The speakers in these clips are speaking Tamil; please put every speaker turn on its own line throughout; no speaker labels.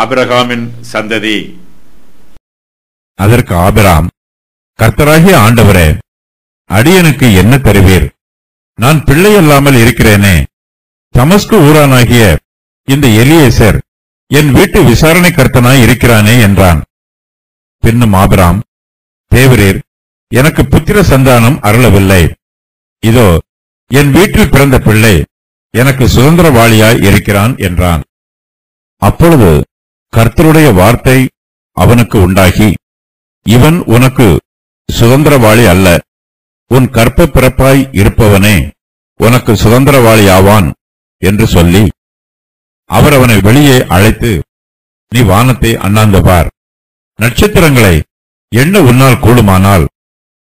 ஆபிரகாமின் சந்ததி.
அதற்கு ஆபிராம், கர்த்தராகிய ஆண்டவரே, அடியனுக்கு என்ன தருவீர்? நான் பிள்ளையல்லாமல் இருக்கிறேனே. தமஸ்கு ஊரானாகிய இந்த எலியேசர் என் வீட்டு விசாரணை கர்த்தனாய் இருக்கிறானே என்றான். பின்னும் ஆபிராம், தேவரீர் எனக்கு புத்திர சந்தானம் அருளவில்லை. இதோ என் வீட்டில் பிறந்த பிள்ளை எனக்கு சுதந்திரவாளியாய் இருக்கிறான் என்றான். அப்பொழுது கர்த்தருடைய வார்த்தை அவனுக்கு உண்டாகி, இவன் உனக்கு சுதந்திரவாளி அல்ல, உன் கற்ப பிறப்பாய் இருப்பவனே உனக்கு சுதந்திரவாளி ஆவான் என்று சொல்லி, அவர் அவனை வெளியே அழைத்து, நீ வானத்தை அண்ணாந்து பார், நட்சத்திரங்களை எண்ண உன்னால் கூடுமானால்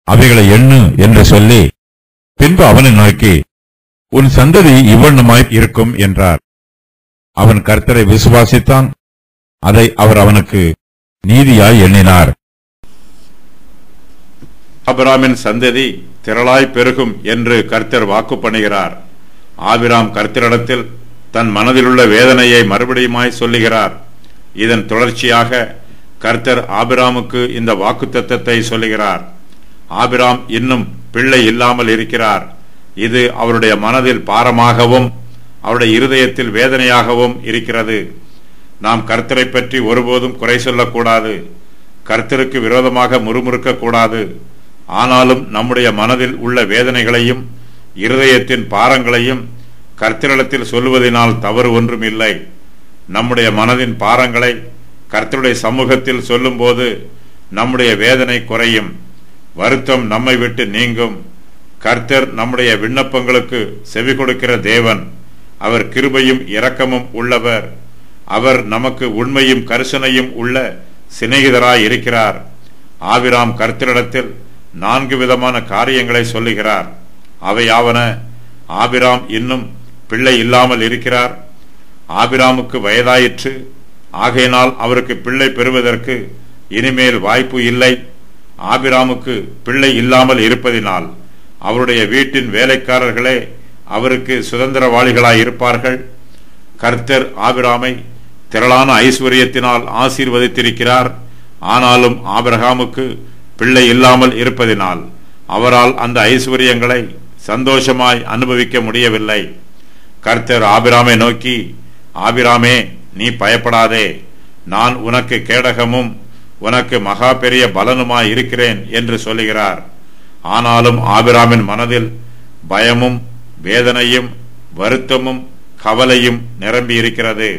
அவைகளை எண்ணு என்று சொல்லி, பின்பு அவனை நோக்கி, உன் சந்ததி இவ்வண்ணமாய் இருக்கும் என்றார். அவன் கர்த்தரை விசுவாசித்தான். அதை அவர் அவனுக்கு நீதியாய் எண்ணினார்.
ஆபிராமின் சந்ததி திரளாய் பெருகும் என்று கர்த்தர் வாக்கு பண்ணுகிறார். ஆபிராம் கர்த்தரிடத்தில் தன் மனதிலுள்ள வேதனையை மறுபடியுமாய் சொல்லுகிறார். இதன் தொடர்ச்சியாக கர்த்தர் ஆபிராமுக்கு இந்த வாக்குத்தத்தத்தை சொல்லுகிறார். ஆபிராம் இன்னும் பிள்ளை இல்லாமல் இருக்கிறார். இது அவருடைய மனதில் பாரமாகவும் அவருடைய இருதயத்தில் வேதனையாகவும் இருக்கிறது. நாம் கர்த்தரை பற்றி ஒருபோதும் குறை சொல்லக்கூடாது. கர்த்தருக்கு விரோதமாக முறுமுறுக்க கூடாது. ஆனாலும் நம்முடைய மனதில் உள்ள வேதனைகளையும் இருதயத்தின் பாரங்களையும் கர்த்தரிடத்தில் சொல்லுவதனால் தவறு ஒன்றும் இல்லை. நம்முடைய மனதின் பாரங்களை கர்த்தருடைய சமூகத்தில் சொல்லும்போது நம்முடைய வேதனை குறையும், வருத்தம் நம்மை விட்டு நீங்கும். கர்த்தர் நம்முடைய விண்ணப்பங்களுக்கு செவி கொடுக்கிற தேவன். அவர் கிருபையும் இரக்கமும் உள்ளவர். அவர் நமக்கு உண்மையும் கரிசனையும் உள்ள சிநேகிதராய் இருக்கிறார். ஆபிராம் கர்த்தரிடத்தில் 4 விதமான காரியங்களை சொல்லுகிறார். அவையாவன: ஆபிராம் இன்னும் பிள்ளை இல்லாமல் இருக்கிறார், ஆபிராமுக்கு வயதாயிற்று, ஆகையினால் அவருக்கு பிள்ளை பெறுவதற்கு இனிமேல் வாய்ப்பு இல்லை, ஆபிராமுக்கு பிள்ளை இல்லாமல் இருப்பதினால் அவருடைய வீட்டின் வேலைக்காரர்களே அவருக்கு சுதந்திரவாளிகளாய் இருப்பார்கள். கர்த்தர் ஆபிராமை திரளான ஐஸ்வர்யத்தினால் ஆசீர்வதித்திருக்கிறார். ஆனாலும் ஆபிரகாமுக்கு பிள்ளை இல்லாமல் இருப்பதினால் அவரால் அந்த ஐஸ்வர்யங்களை சந்தோஷமாய் அனுபவிக்க முடியவில்லை. கர்த்தர் ஆபிராமை நோக்கி, ஆபிராமே, நீ பயப்படாதே, நான் உனக்கு கேடகமும் உனக்கு மகா பெரிய பலனுமாய் இருக்கிறேன் என்று சொல்லுகிறார். ஆனாலும் ஆபிராமின் மனதில் பயமும் வேதனையும் வருத்தமும் கவலையும் நிரம்பி இருக்கிறது.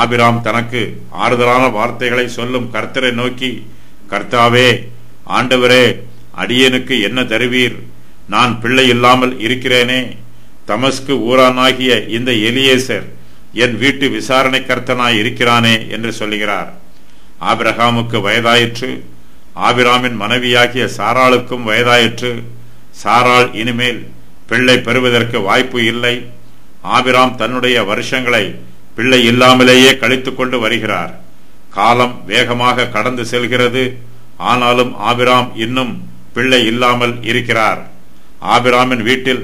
ஆபிராம் தனக்கு ஆறுதலான வார்த்தைகளை சொல்லும் கர்த்தரை நோக்கி, கர்த்தாவே, ஆண்டவரே, அடியேனுக்கு என்ன தருவீர்? நான் பிள்ளை இல்லாமல் இருக்கிறேனே. தமஸ்கு ஊரானாகிய இந்த எலியேசர் என் வீட்டு விசாரணை கர்த்தனாய் இருக்கிறானே என்று சொல்லுகிறார். ஆபிரகாமுக்கு வயதாயிற்று, ஆபிராமின் மனைவியாகிய சாராளுக்கும் வயதாயிற்று. சாராள் இனிமேல் பிள்ளை பெறுவதற்கு வாய்ப்பு இல்லை. ஆபிராம் தன்னுடைய வருஷங்களை பிள்ளை இல்லாமலேயே கழித்துக் கொண்டு வருகிறார். காலம் வேகமாக கடந்து செல்கிறது. ஆனாலும் ஆபிராம் இன்னும் பிள்ளை இல்லாமல் இருக்கிறார். ஆபிராமின் வீட்டில்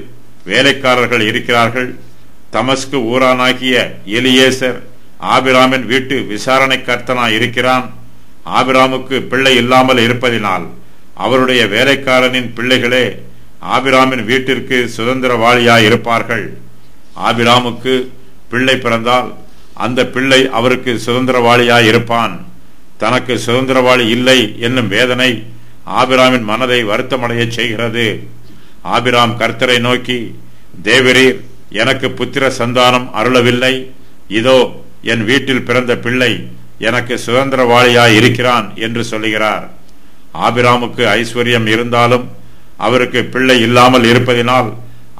வேலைக்காரர்கள் இருக்கிறார்கள். தமஸ்கு ஊரானாகிய எலியேசர் ஆபிராமின் வீட்டு விசாரணை கர்த்தனாய் இருக்கிறான். ஆபிராமுக்கு பிள்ளை இல்லாமல் இருப்பதினால் அவருடைய வேலைக்காரனின் பிள்ளைகளே ஆபிராமின் வீட்டிற்கு சுதந்திரவாளியாய் இருப்பார்கள். ஆபிராமுக்கு பிள்ளை பிறந்தால் அந்த பிள்ளை அவருக்கு சுதந்திரவாளியாய் இருப்பான். தனக்கு சுதந்திரவாளி இல்லை என்னும் வேதனை ஆபிராமின் மனதை வருத்தமடைய செய்கிறது. ஆபிராம் கர்த்தரை நோக்கி, தேவரீர் எனக்கு புத்திர சந்தானம் அருளவில்லை, இதோ என் வீட்டில் பிறந்த பிள்ளை எனக்கு சுதந்திரவாளியாய் இருக்கிறான் என்று சொல்லுகிறார். ஆபிராமுக்கு ஐஸ்வர்யம் இருந்தாலும் அவருக்கு பிள்ளை இல்லாமல் இருப்பதினால்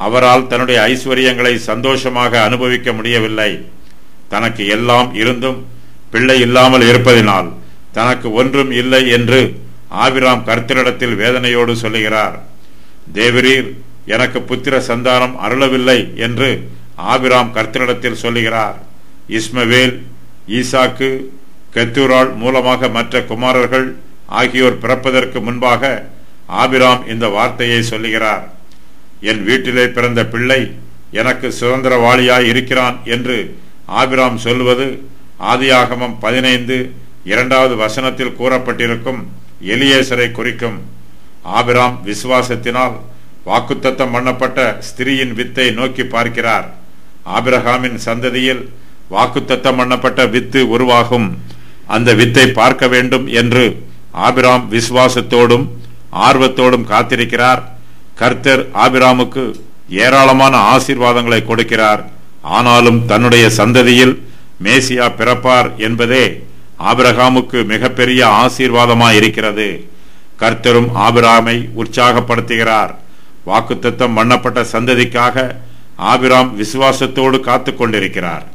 அவரால் தன்னுடைய ஐஸ்வர்யங்களை சந்தோஷமாக அனுபவிக்க முடியவில்லை. தனக்கு எல்லாம் இருந்தும் பிள்ளை இல்லாமல் இருப்பதினால் தனக்கு ஒன்றும் இல்லை என்று ஆபிராம் கர்த்தரிடத்தில் வேதனையோடு சொல்லுகிறார். தேவரீர் எனக்கு புத்திர சந்தானம் அருளவில்லை என்று ஆபிராம் கர்த்தரிடத்தில் சொல்லுகிறார். இஸ்மவேல், ஈசாக்கு, கெத்தூராள் மூலமாக மற்ற குமாரர்கள் ஆகியோர் பிறப்பதற்கு முன்பாக ஆபிராம் இந்த வார்த்தையை சொல்லுகிறார். என் வீட்டிலே பிறந்த பிள்ளை எனக்கு சுதந்திரவாளியாய் இருக்கிறான் என்று ஆபிராம் சொல்லுவது ஆதியாகமம் 15:2 வசனத்தில் கூறப்பட்டிருக்கும் எலியேசரை குறிக்கும். ஆபிராம் விசுவாசத்தினால் வாக்குத்தத்தம் பண்ணப்பட்ட ஸ்திரீயின் வித்தை நோக்கி பார்க்கிறார். ஆபிரகாமின் சந்ததியில் வாக்குத்தத்தம் பண்ணப்பட்ட வித்து உருவாகும். அந்த வித்தை பார்க்க வேண்டும் என்று ஆபிராம் விசுவாசத்தோடும் ஆர்வத்தோடும் காத்திருக்கிறார். கர்த்தர் ஆபிராமுக்கு ஏராளமான ஆசீர்வாதங்களை கொடுக்கிறார். ஆனாலும் தன்னுடைய சந்ததியில் மேசியா பிறப்பார் என்பதே ஆபிரகாமுக்கு மிகப்பெரிய ஆசீர்வாதமாய் இருக்கிறது. கர்த்தரும் ஆபிராமை உற்சாகப்படுத்துகிறார். வாக்குத்தத்தம் பண்ணப்பட்ட சந்ததிக்காக ஆபிராம் விசுவாசத்தோடு காத்து கொண்டிருக்கிறார்.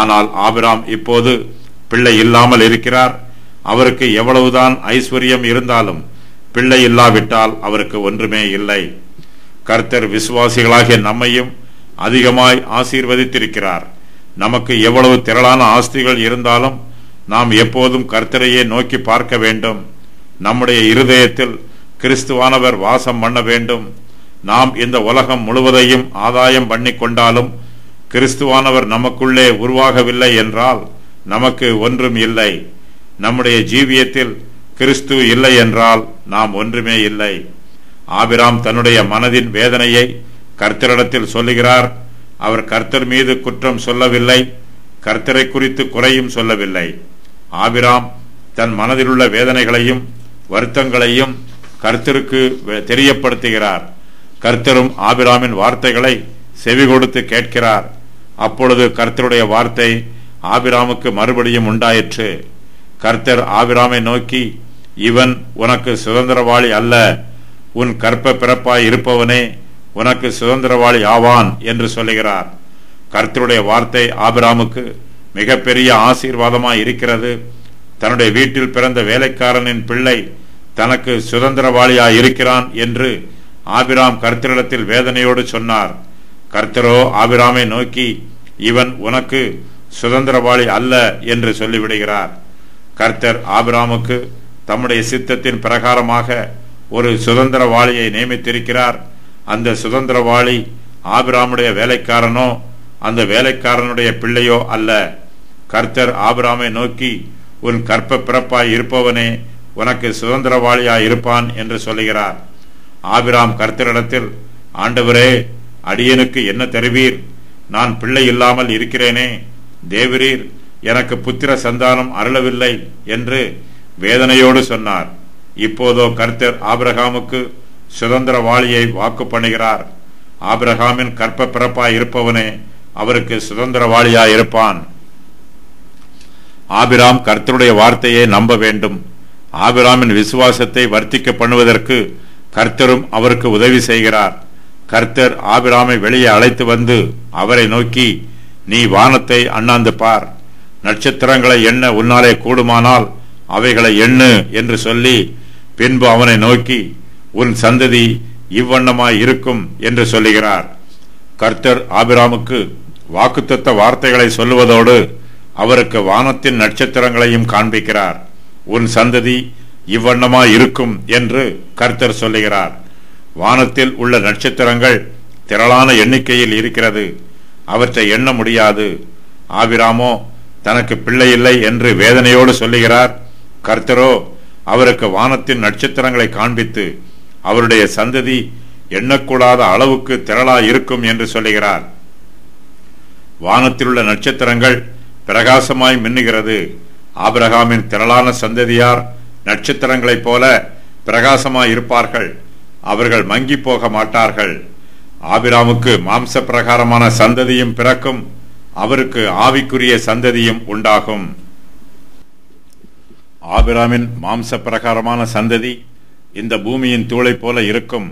ஆனால் ஆபிராம் இப்போது பிள்ளை இல்லாமல் இருக்கிறார். அவருக்கு எவ்வளவுதான் ஐஸ்வர்யம் இருந்தாலும் பிள்ளை இல்லாவிட்டால் அவருக்கு ஒன்றுமே இல்லை. கர்த்தர் விசுவாசிகளாகிய நம்மையும் அதிகமாய் ஆசீர்வதித்திருக்கிறார். நமக்கு எவ்வளவு திரளான ஆஸ்திகள் இருந்தாலும் நாம் எப்போதும் கர்த்தரையே நோக்கி பார்க்க வேண்டும். நம்முடைய இருதயத்தில் கிறிஸ்துவானவர் வாசம் பண்ண வேண்டும். நாம் இந்த உலகம் முழுவதையும் ஆதாயம் பண்ணி கொண்டாலும் கிறிஸ்துவானவர் நமக்குள்ளே உருவாகவில்லை என்றால் நமக்கு ஒன்றும் இல்லை. நம்முடைய ஜீவியத்தில் கிறிஸ்து இல்லை என்றால் நாம் ஒன்றுமே இல்லை. ஆபிராம் தன்னுடைய மனதின் வேதனையை கர்த்தரிடத்தில் சொல்லுகிறார். அவர் கர்த்தர் மீது குற்றம் சொல்லவில்லை, கர்த்தரை குறித்து குறையும் சொல்லவில்லை. ஆபிராம் தன் மனதிலுள்ள வேதனைகளையும் வருத்தங்களையும் கர்த்தருக்கு தெரியப்படுத்துகிறார். கர்த்தரும் ஆபிராமின் வார்த்தைகளை செவி கொடுத்து கேட்கிறார். அப்பொழுது கர்த்தருடைய வார்த்தை ஆபிராமுக்கு மறுபடியும் உண்டாயிற்று. கர்த்தர் ஆபிராமை நோக்கி, இவன் உனக்கு சுதந்திரவாளி அல்ல, உன் கற்ப பிறப்பாய் இருப்பவனே உனக்கு சுதந்திரவாளி ஆவான் என்று சொல்லுகிறார். கர்த்தருடைய வார்த்தை ஆபிராமுக்கு மிகப்பெரிய ஆசீர்வாதமாய் இருக்கிறது. தன்னுடைய வீட்டில் பிறந்த வேலைக்காரனின் பிள்ளை தனக்கு சுதந்திரவாளியாய் இருக்கிறான் என்று ஆபிராம் கர்த்தரிடத்தில் வேதனையோடு சொன்னார். கர்த்தரோ ஆபிராமை நோக்கி, இவன் உனக்கு சுதந்திரவாளி அல்ல என்று சொல்லிவிடுகிறார். கர்த்தர் ஆபிராமுக்கு தம்முடைய சித்தத்தின் பிரகாரமாக ஒரு சுதந்திரவாளியை நியமித்திருக்கிறார். அந்த சுதந்திரவாளி ஆபிராமுடைய வேலைக்காரனோ அந்த வேலைக்காரனுடைய பிள்ளையோ அல்ல. கர்த்தர் ஆபிராமை நோக்கி, உன் கற்ப பிறப்பாய் இருப்பவனே உனக்கு சுதந்திரவாளியாய் இருப்பான் என்று சொல்லுகிறார். ஆபிராம் கர்த்தரிடத்தில், ஆண்டவரே, அடியனுக்கு என்ன தருவீர்? நான் பிள்ளை இல்லாமல் இருக்கிறேனே, தேவரீர் எனக்கு புத்திர சந்தானம் அருளவில்லை என்று வேதனையோடு சொன்னார். இப்போதோ கர்த்தர் ஆபிரகாமுக்கு சுதந்திரவாளியை வாக்கு பண்ணுகிறார். ஆபிரகாமின் கற்ப பிறப்பாய் இருப்பவனே அவருக்கு சுதந்திரவாளியாய் இருப்பான். ஆபிராம் கர்த்தருடைய வார்த்தையை நம்ப வேண்டும். ஆபிராமின் விசுவாசத்தை வர்த்திக்க பண்ணுவதற்கு கர்த்தரும் அவருக்கு உதவி செய்கிறார். கர்த்தர் ஆபிராமை வெளியே அழைத்து வந்து அவரை நோக்கி, நீ வானத்தை அண்ணாந்து பார், நட்சத்திரங்களை எண்ண உன்னாலே கூடுமானால் அவைகளை எண்ணு என்று சொல்லி பின்பு அவனை நோக்கி, உன் சந்ததி இவ்வண்ணமாய் இருக்கும் என்று சொல்லுகிறார். கர்த்தர் ஆபிராமுக்கு வாக்குத்தத்த வார்த்தைகளை சொல்லுவதோடு அவருக்கு வானத்தின் நட்சத்திரங்களையும் காண்பிக்கிறார். உன் சந்ததி இவ்வண்ணமாய் இருக்கும் என்று கர்த்தர் சொல்லுகிறார். வானத்தில் உள்ள நட்சத்திரங்கள் திரளான எண்ணிக்கையில் இருக்கிறது. அவற்றை எண்ண முடியாது. ஆபிராமோ தனக்கு பிள்ளை இல்லை என்று வேதனையோடு சொல்லுகிறார். கர்த்தரோ அவருக்கு வானத்தின் நட்சத்திரங்களை காண்பித்து அவருடைய சந்ததி எண்ணக்கூடாத அளவுக்கு திரளா இருக்கும் என்று சொல்லுகிறார். வானத்தில் உள்ள நட்சத்திரங்கள் பிரகாசமாய் மின்னுகிறது. ஆபிரகாமின் திரளான சந்ததியார் நட்சத்திரங்களைப் போல பிரகாசமாய் இருப்பார்கள். அவர்கள் மங்கி போக மாட்டார்கள். ஆபிராமுக்கு மாம்ச பிரகாரமான சந்ததியும் பிறக்கும், அவருக்கு ஆவிக்குரிய சந்ததியும் உண்டாகும். ஆபிராமின் மாம்ச பிரகாரமான சந்ததி இந்த பூமியின் தூளை போல இருக்கும்.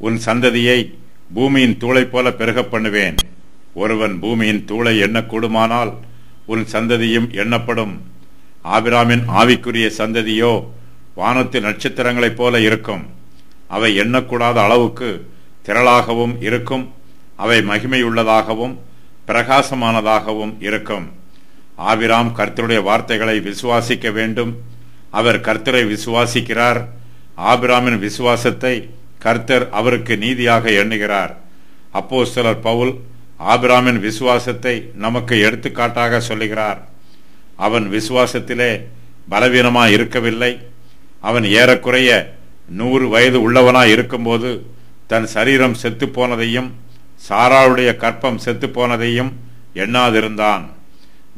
உன் சந்ததியை பூமியின் தூளை போல பெருக பண்ணுவேன். ஒருவன் பூமியின் தூளை எண்ணக்கூடுமானால் உன் சந்ததியும் எண்ணப்படும். ஆபிராமின் ஆவிக்குரிய சந்ததியோ வானத்து நட்சத்திரங்களைப் போல இருக்கும். அவை எண்ணக்கூடாத அளவுக்கு திரளாகவும் இருக்கும். அவை மகிமையுள்ளதாகவும் பிரகாசமானதாகவும் இருக்கும். ஆபிராம் கர்த்தருடைய வார்த்தைகளை விசுவாசிக்க வேண்டும். அவர் கர்த்தரை விசுவாசிக்கிறார். ஆபிராமின் விசுவாசத்தை கர்த்தர் அவருக்கு நீதியாக எண்ணுகிறார். அப்போஸ்தலர் பவுல் ஆபிராமின் விசுவாசத்தை நமக்கு எடுத்துக்காட்டாக சொல்லுகிறார். அவன் விசுவாசத்திலே பலவீனமாய் இருக்கவில்லை. அவன் ஏறக்குறைய 100 வயது உள்ளவனாய் இருக்கும்போது தன் சரீரம் செத்து போனதையும் சாராளுடைய கற்பம் செத்து போனதையும் எண்ணாதிருந்தான்.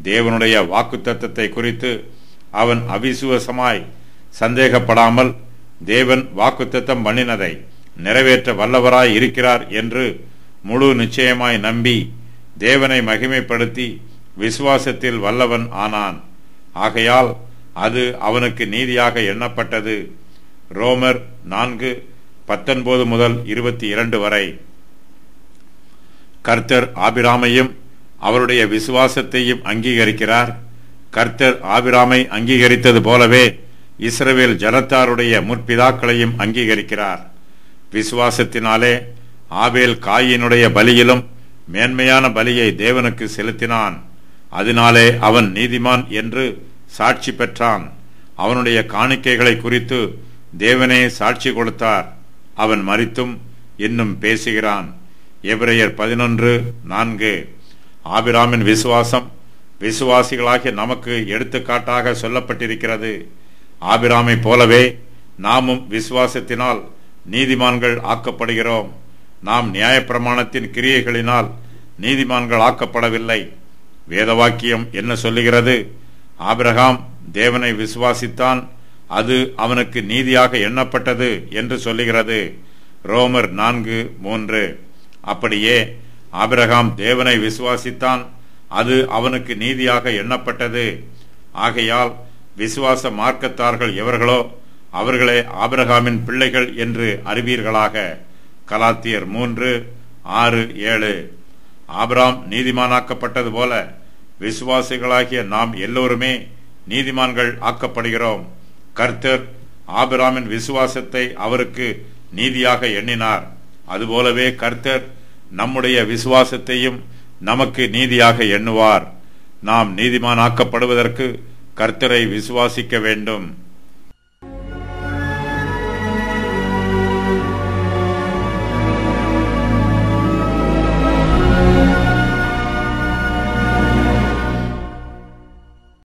தேவனுடைய வாக்குத்தத்தத்தை குறித்து அவன் அவிசுவாசமாய் சந்தேகப்படாமல் தேவன் வாக்குத்தத்தம் பண்ணினதை நிறைவேற்ற வல்லவராய் இருக்கிறார் என்று முழு நிச்சயமாய் நம்பி தேவனை மகிமைப்படுத்தி விசுவாசத்தில் வல்லவன் ஆனான். ஆகையால் அது அவனுக்கு நீதியாக எண்ணப்பட்டது. ரோமர் 4:19 முதல் 22 வரை. கர்த்தர் ஆபிராமையும் அவருடைய விசுவாசத்தையும் அங்கீகரிக்கிறார். கர்த்தர் ஆபிராமை அங்கீகரித்தது போலவே இஸ்ரவேல் ஜனத்தாருடைய முற்பிதாக்களையும் அங்கீகரிக்கிறார். விசுவாசத்தினாலே ஆபேல் காயினுடைய பலியிலும் மேன்மையான பலியை தேவனுக்கு செலுத்தினான். அதனாலே அவன் நீதிமான் என்று சாட்சி பெற்றான். அவனுடைய காணிக்கைகளை குறித்து தேவனே சாட்சி கொடுத்தார். அவன் மரித்தும் இன்னும் பேசுகிறான். எபிரெயர் 11:4. ஆபிராமின் விசுவாசம் விசுவாசிகளாகிய நமக்கு எடுத்துக்காட்டாக சொல்லப்பட்டிருக்கிறது. ஆபிராமை போலவே நாமும் விசுவாசத்தினால் நீதிமான்கள் ஆக்கப்படுகிறோம். நாம் நியாயப்பிரமாணத்தின் கிரியைகளினால் நீதிமான்கள் ஆக்கப்படவில்லை. வேதவாக்கியம் என்ன சொல்லுகிறது? ஆபிரகாம் தேவனை விசுவாசித்தான், அது அவனுக்கு நீதியாக எண்ணப்பட்டது என்று சொல்லுகிறது. ரோமர் 4:3. அப்படியே ஆபிரகாம் தேவனை விசுவாசித்தான், அது அவனுக்கு நீதியாக எண்ணப்பட்டது. ஆகையால் விசுவாச மார்க்கத்தார்கள் எவர்களோ அவர்களே ஆபிரகாமின் பிள்ளைகள் என்று அறிவீர்களாக. கலாத்தியர் 3:6-7. ஆபிரகாம் நீதிமானாக்கப்பட்டது போல விசுவாசிகளாகிய நாம் எல்லோருமே நீதிமான்கள் ஆக்கப்படுகிறோம். கர்த்தர் ஆபிரகாமின் விசுவாசத்தை அவருக்கு நீதியாக எண்ணினார். அதுபோலவே கர்த்தர் நம்முடைய விசுவாசத்தையும் நமக்கு நீதியாக எண்ணுவார். நாம் நீதிமானாக்கப்படுவதற்கு கர்த்தரை விசுவாசிக்க வேண்டும்.